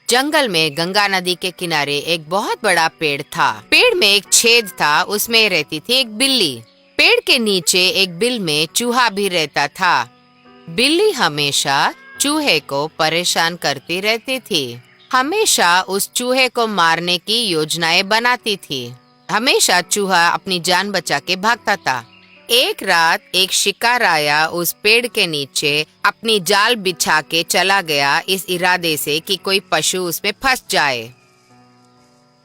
जंगल में गंगा नदी के किनारे एक बहुत बड़ा पेड़ था। पेड़ में एक छेद था, उसमें रहती थी एक बिल्ली। पेड़ के नीचे एक बिल में चूहा भी रहता था। बिल्ली हमेशा चूहे को परेशान करती रहती थी। हमेशा उस चूहे को मारने की योजनाएं बनाती थी। हमेशा चूहा अपनी जान बचा के भागता था। एक रात एक शिकार आया उस पेड़ के नीचे अपनी जाल बिछा के चला गया, इस इरादे से कि कोई पशु उसमें फंस जाए।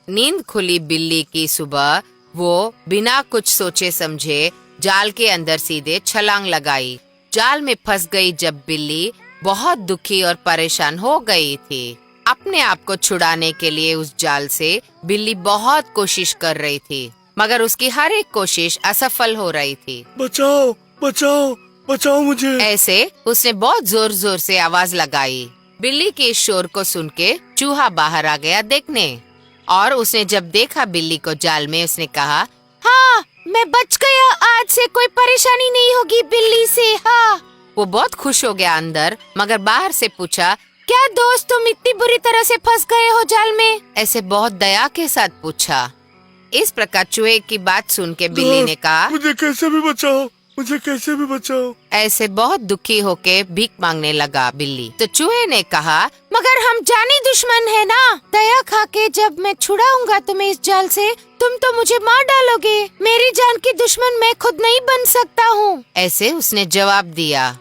नींद खुली बिल्ली की सुबह वो बिना कुछ सोचे समझे जाल के अंदर सीधे छलांग लगाई। जाल में फंस गई जब बिल्ली बहुत दुखी और परेशान हो गई थी। अपने आप को छुड़ाने के लिए उस जाल से बिल्ली बहुत कोशिश कर रही थी, मगर उसकी हर एक कोशिश असफल हो रही थी। बचाओ बचाओ बचाओ मुझे। ऐसे उसने बहुत जोर जोर से आवाज लगाई। बिल्ली के इस शोर को सुन के चूहा बाहर आ गया देखने, और उसने जब देखा बिल्ली को जाल में, उसने कहा, हाँ मैं बच गया, आज से कोई परेशानी नहीं होगी बिल्ली से। हाँ, वो बहुत खुश हो गया अंदर, मगर बाहर से पूछा, क्या दोस्त तुम इतनी बुरी तरह से फंस गए हो जाल में? ऐसे बहुत दया के साथ पूछा। इस प्रकार चूहे की बात सुन के बिल्ली ने कहा, मुझे कैसे भी बचाओ, मुझे कैसे भी बचाओ। ऐसे बहुत दुखी होके भीख मांगने लगा बिल्ली। तो चूहे ने कहा, मगर हम जानी दुश्मन है ना, दया खा के जब मैं छुड़ाऊंगा तुम्हें इस जाल से, तुम तो मुझे मार डालोगे। मेरी जान की दुश्मन मैं खुद नहीं बन सकता हूँ। ऐसे उसने जवाब दिया।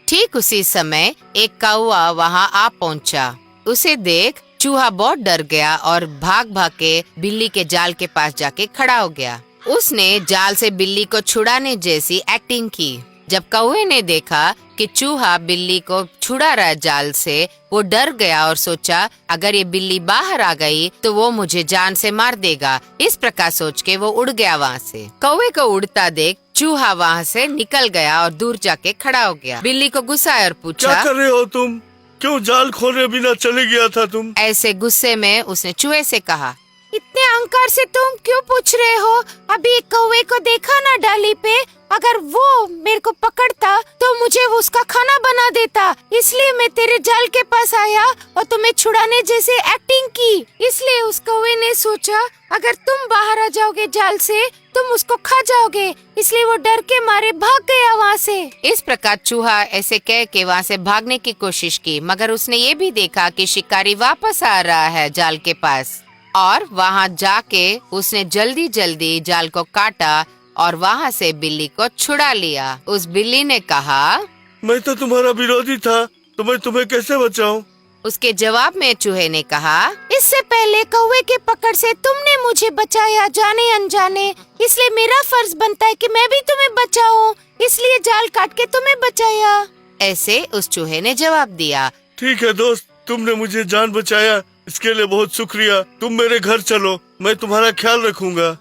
ठीक उसी समय एक कौवा वहाँ आ पहुँचा। उसे देख चूहा बहुत डर गया और भाग भाग के बिल्ली के जाल के पास जाके खड़ा हो गया। उसने जाल से बिल्ली को छुड़ाने जैसी एक्टिंग की। जब कौवे ने देखा कि चूहा बिल्ली को छुड़ा रहा है जाल से, वो डर गया और सोचा, अगर ये बिल्ली बाहर आ गई तो वो मुझे जान से मार देगा। इस प्रकार सोच के वो उड़ गया वहाँ से। कौवे को उड़ता देख चूहा वहाँ से निकल गया और दूर जाके खड़ा हो गया। बिल्ली को गुस्सा आया और पूछा, क्या कर रहे हो तुम? क्यों जाल खोले बिना चले गया था तुम? ऐसे गुस्से में उसने चूहे से कहा, इतने अहंकार से तुम क्यों पूछ रहे हो? अभी एक कौवे को देखा ना डाली पे, अगर वो मेरे को पकड़ता तो मुझे उसका खाना बना देता। इसलिए मैं तेरे जाल के पास आया और तुम्हें छुड़ाने जैसे एक्टिंग की। इसलिए उस कौवे ने सोचा, अगर तुम बाहर आ जाओगे जाल से, तुम उसको खा जाओगे। इसलिए वो डर के मारे भाग गया वहाँ से। इस प्रकार चूहा ऐसे कह के वहाँ से भागने की कोशिश की, मगर उसने ये भी देखा कि शिकारी वापस आ रहा है जाल के पास, और वहाँ जाके उसने जल्दी जल्दी जाल को काटा और वहाँ से बिल्ली को छुड़ा लिया। उस बिल्ली ने कहा, मैं तो तुम्हारा विरोधी था, तो मैं तुम्हें कैसे बचाऊं? उसके जवाब में चूहे ने कहा, इससे पहले कौवे के पकड़ से तुमने मुझे बचाया जाने अनजाने, इसलिए मेरा फर्ज बनता है कि मैं भी तुम्हें बचाऊं। इसलिए जाल काट के तुम्हें बचाया। ऐसे उस चूहे ने जवाब दिया। ठीक है दोस्त, तुमने मुझे जान बचाया, इसके लिए बहुत शुक्रिया। तुम मेरे घर चलो, मैं तुम्हारा ख्याल रखूंगा।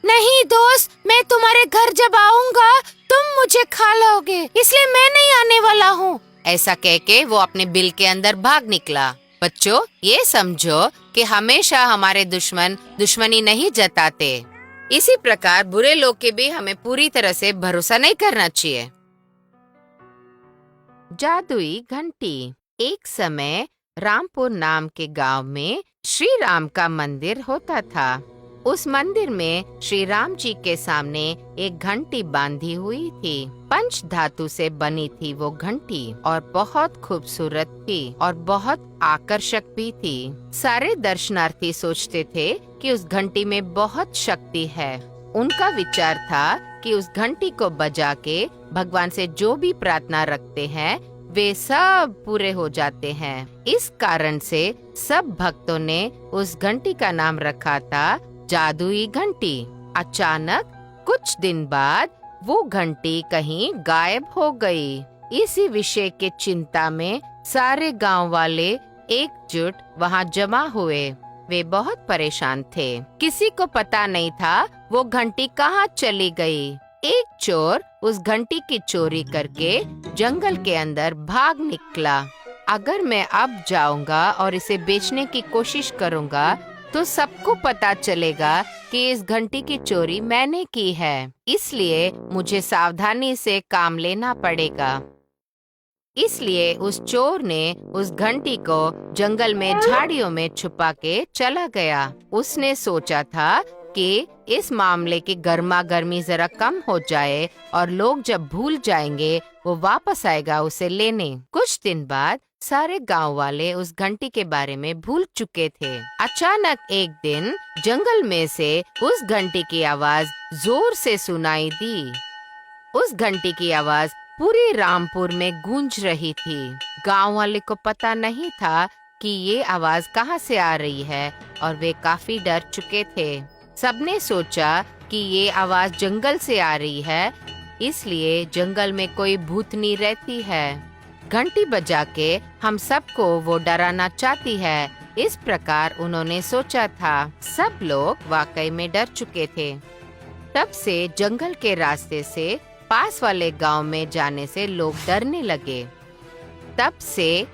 नहीं दोस्त, मैं तुम्हारे घर जब आऊंगा तुम मुझे खा लोगे, इसलिए मैं नहीं आने वाला हूँ। ऐसा कह के वो अपने बिल के अंदर भाग निकला। बच्चों, ये समझो कि हमेशा हमारे दुश्मन दुश्मनी नहीं जताते। इसी प्रकार बुरे लोग के भी हमें पूरी तरह से भरोसा नहीं करना चाहिए। जादुई घंटी। एक समय रामपुर नाम के गांव में श्री राम का मंदिर होता था। उस मंदिर में श्री राम जी के सामने एक घंटी बांधी हुई थी। पंच धातु से बनी थी वो घंटी, और बहुत खूबसूरत थी और बहुत आकर्षक भी थी। सारे दर्शनार्थी सोचते थे कि उस घंटी में बहुत शक्ति है। उनका विचार था कि उस घंटी को बजा के भगवान से जो भी प्रार्थना रखते हैं वे सब पूरे हो जाते हैं। इस कारण से सब भक्तों ने उस घंटी का नाम रखा था जादुई घंटी। अचानक कुछ दिन बाद वो घंटी कहीं गायब हो गई। इसी विषय के चिंता में सारे गांव वाले एकजुट वहां जमा हुए। वे बहुत परेशान थे। किसी को पता नहीं था वो घंटी कहाँ चली गई। एक चोर उस घंटी की चोरी करके जंगल के अंदर भाग निकला। अगर मैं अब जाऊंगा और इसे बेचने की कोशिश करूंगा तो सबको पता चलेगा कि इस घंटी की चोरी मैंने की है, इसलिए मुझे सावधानी से काम लेना पड़ेगा। इसलिए उस चोर ने उस घंटी को जंगल में झाड़ियों में छुपा के चला गया। उसने सोचा था कि इस मामले की गर्मा गर्मी जरा कम हो जाए और लोग जब भूल जाएंगे वो वापस आएगा उसे लेने। कुछ दिन बाद सारे गांव वाले उस घंटी के बारे में भूल चुके थे। अचानक एक दिन जंगल में से उस घंटी की आवाज जोर से सुनाई दी। उस घंटी की आवाज पूरे रामपुर में गूंज रही थी। गांव वाले को पता नहीं था कि ये आवाज कहाँ से आ रही है और वे काफी डर चुके थे। सबने सोचा कि ये आवाज जंगल से आ रही है, इसलिए जंगल में कोई भूतनी रहती है। घंटी बजा के हम सबको वो डराना चाहती है, इस प्रकार उन्होंने सोचा था। सब लोग वाकई में डर चुके थे। तब से जंगल के रास्ते से पास वाले गांव में जाने से लोग डरने लगे। तब से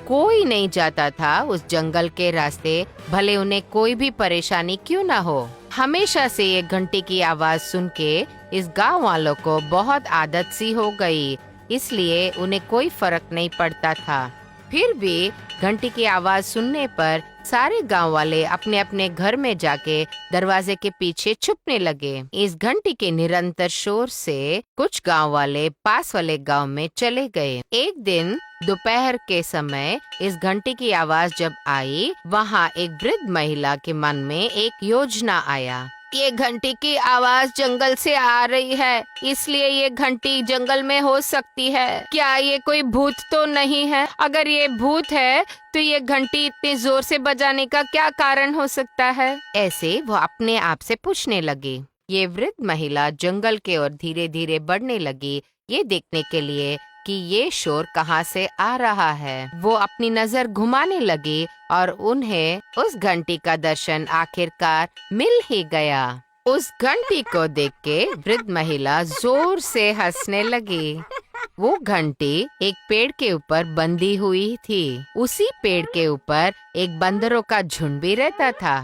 कोई नहीं जाता था उस जंगल के रास्ते, भले उन्हें कोई भी परेशानी क्यों ना हो। हमेशा से ये घंटी की आवाज सुन के इस गांव वालों को बहुत आदत सी हो गई, इसलिए उन्हें कोई फर्क नहीं पड़ता था। फिर भी घंटी की आवाज सुनने पर सारे गांव वाले अपने अपने घर में जाके दरवाजे के पीछे छुपने लगे। इस घंटी के निरंतर शोर से कुछ गांव वाले पास वाले गांव में चले गए। एक दिन दोपहर के समय इस घंटी की आवाज जब आई, वहाँ एक वृद्ध महिला के मन में एक योजना आया। ये घंटी की आवाज जंगल से आ रही है, इसलिए ये घंटी जंगल में हो सकती है। क्या ये कोई भूत तो नहीं है? अगर ये भूत है तो ये घंटी इतनी जोर से बजाने का क्या कारण हो सकता है? ऐसे वो अपने आप से पूछने लगी। ये वृद्ध महिला जंगल के ओर धीरे धीरे बढ़ने लगी, ये देखने के लिए कि ये शोर कहाँ से आ रहा है। वो अपनी नजर घुमाने लगी और उन्हें उस घंटी का दर्शन आखिरकार मिल ही गया। उस घंटी को देख के वृद्ध महिला जोर से हंसने लगी। वो घंटी एक पेड़ के ऊपर बंधी हुई थी। उसी पेड़ के ऊपर एक बंदरों का झुंड भी रहता था।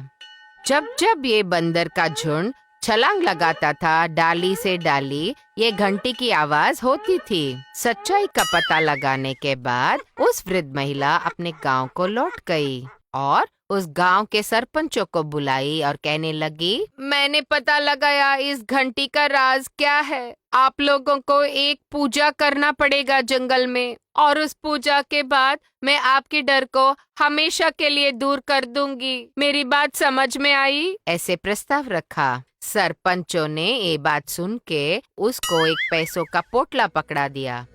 जब जब ये बंदर का झुंड छलांग लगाता था डाली से डाली, ये घंटी की आवाज होती थी। सच्चाई का पता लगाने के बाद उस वृद्ध महिला अपने गांव को लौट गई और उस गांव के सरपंचों को बुलाई और कहने लगी, मैंने पता लगाया इस घंटी का राज क्या है। आप लोगों को एक पूजा करना पड़ेगा जंगल में, और उस पूजा के बाद मैं आपके डर को हमेशा के लिए दूर कर दूंगी। मेरी बात समझ में आई? ऐसे प्रस्ताव रखा। सरपंचों ने ये बात सुन के उसको एक पैसों का पोटला पकड़ा दिया।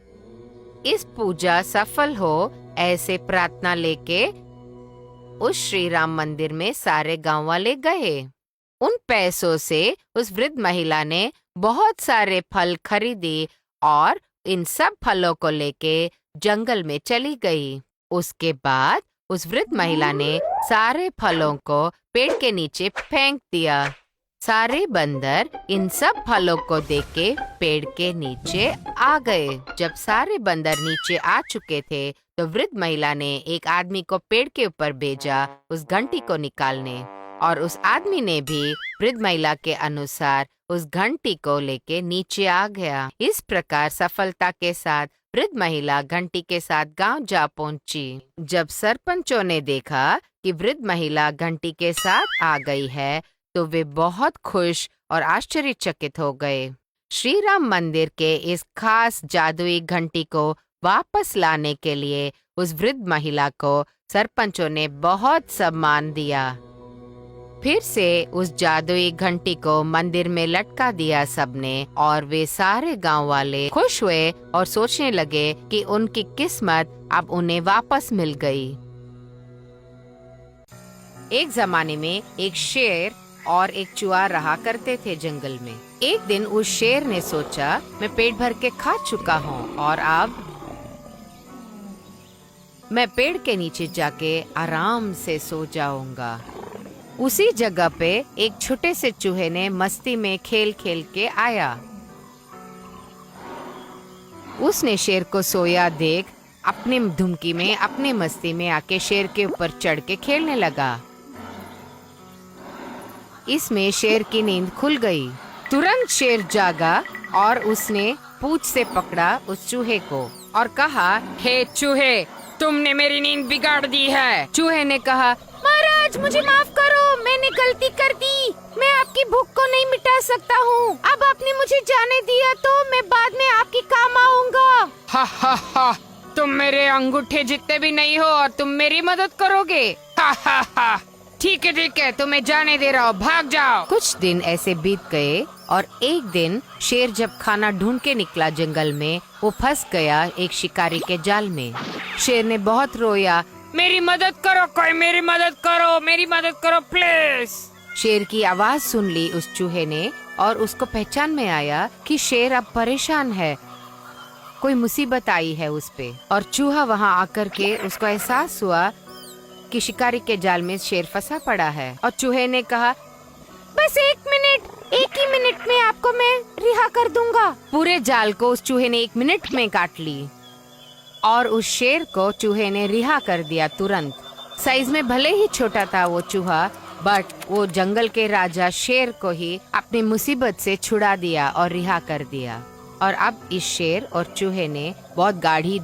इस पूजा सफल हो ऐसे प्रार्थना लेके उस श्री राम मंदिर में सारे गांव वाले गए। उन पैसों से उस वृद्ध महिला ने बहुत सारे फल खरीदी और इन सब फलों को लेके जंगल में चली गई। उसके बाद उस वृद्ध महिला ने सारे फलों को पेड़ के नीचे फेंक दिया। सारे बंदर इन सब फलों को देख के पेड़ के नीचे आ गए। जब सारे बंदर नीचे आ चुके थे तो वृद्ध महिला ने एक आदमी को पेड़ के ऊपर भेजा उस घंटी को निकालने, और उस आदमी ने भी वृद्ध महिला के अनुसार उस घंटी को लेके नीचे आ गया। इस प्रकार सफलता के साथ वृद्ध महिला घंटी के साथ गांव जा पहुंची। जब सरपंचों ने देखा कि वृद्ध महिला घंटी के साथ आ गई है तो वे बहुत खुश और आश्चर्यचकित हो गए। श्री राम मंदिर के इस खास जादुई घंटी को वापस लाने के लिए उस वृद्ध महिला को सरपंचों ने बहुत सम्मान दिया। फिर से उस जादुई घंटी को मंदिर में लटका दिया सबने, और वे सारे गांव वाले खुश हुए और सोचने लगे कि उनकी किस्मत अब उन्हें वापस मिल गई। एक जमाने में एक शेर और एक चूहा रहा करते थे जंगल में। एक दिन उस शेर ने सोचा, मैं पेट भर के खा चुका हूँ और अब मैं पेड़ के नीचे जाके आराम से सो जाऊंगा। उसी जगह पे एक छोटे से चूहे ने मस्ती में खेल खेल के आया। उसने शेर को सोया देख अपने धुमकी में अपने मस्ती में आके शेर के ऊपर चढ़ के खेलने लगा। इसमें शेर की नींद खुल गई। तुरंत शेर जागा और उसने पूंछ से पकड़ा उस चूहे को और कहा, हे चूहे, तुमने मेरी नींद बिगाड़ दी है। चूहे ने कहा, महाराज मुझे माफ करो, मैंने गलती कर दी। मैं आपकी भूख को नहीं मिटा सकता हूँ। अब आपने मुझे जाने दिया तो मैं बाद में आपके काम आऊंगा। हा हा हा, तुम मेरे अंगूठे जितने भी नहीं हो और तुम मेरी मदद करोगे। हा हा हा, ठीक है, तुम्हें जाने दे रहा हूँ, भाग जाओ। कुछ दिन ऐसे बीत गए और एक दिन शेर जब खाना ढूंढ के निकला जंगल में, वो फंस गया एक शिकारी के जाल में। शेर ने बहुत रोया, मेरी मदद करो, कोई मेरी मदद करो प्लीज। शेर की आवाज सुन ली उस चूहे ने और उसको पहचान में आया कि शेर अब परेशान है, कोई मुसीबत आई है उस पे। और चूहा वहाँ आकर के उसको एहसास हुआ कि शिकारी के जाल में शेर फंसा पड़ा है। और चूहे ने कहा, बस एक ही मिनट में आपको मैं रिहा कर दूंगा। पूरे जाल को उस चूहे ने 1 मिनट में काट ली और उस शेर को चूहे ने रिहा कर दिया तुरंत। साइज में भले ही छोटा था वो चूहा, बट वो जंगल के राजा शेर को ही अपनी मुसीबत से छुड़ा दिया और रिहा कर दिया। और अब इस शेर और चूहे ने बहुत गाढ़ी